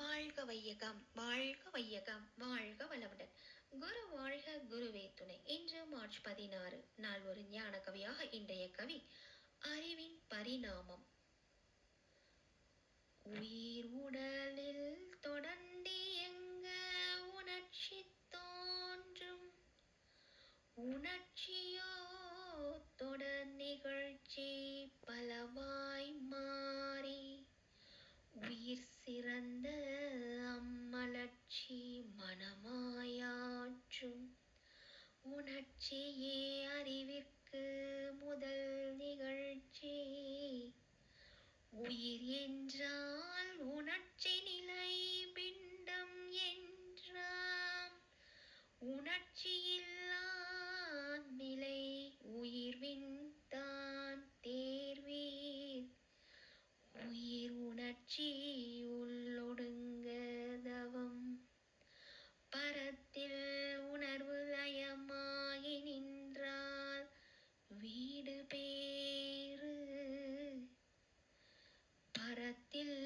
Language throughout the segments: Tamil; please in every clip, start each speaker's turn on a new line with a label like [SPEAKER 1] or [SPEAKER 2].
[SPEAKER 1] வாழ்க வையகம், வாழ்க வையகம், வாழ்க வளமுடன். குரு வாழ்க, குருவே துணை. இன்று மார்ச் 16 நாள் ஒரு ஞான கவியாக இன்றைய கவி அறிவின் பரிணாமம். உயிர் உடலில் தொடர்ந்து எங்க உணர்ச்சி தோன்றும், உணர்ச்சியோ தொடர் நிகழ்ச்சி பலவாய் மாறி உயிர் சிறந்த அம்மலர்ச்சி மனமாயாற்றும். உணர்ச்சியே அறிவிற்கு முதல் நிகழ்ச்சி. உயிர் என்றால் உணர்ச்சி நிலை பிண்டம் என்றாம். உணர்ச்சியில்லா நிலை உயிர்வின் தான் தேர்வீர். உயிர் உணர்ச்சி உள்ளொடுங்க தவம். பரத்தில் உணர்வு லயமாகி நின்றால் வீடு பேறு. பரத்தில்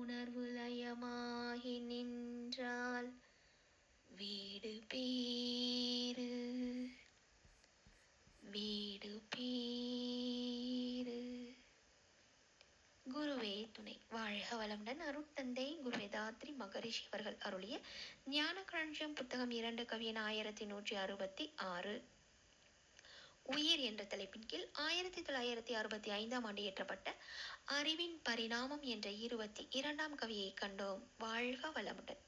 [SPEAKER 1] உணர்வு லயமாகி நின்றால் வீடு பேறு. வீடு பேறு. குருவே துணை. வாழ்க வளமுடன். அருட்தந்தை குரு வேதாத்ரி மகரிஷி அவர்கள் அருளிய ஞான களஞ்சியம் புத்தகம் 2 கவி எண் 1166 உயிர் என்ற தலைப்பின் கீழ் 1965ஆம் ஆண்டு இயற்றப்பட்ட அறிவின் பரிணாமம் என்ற 22ஆம் கவியை கண்டோம். வாழ்க வளமுடன்.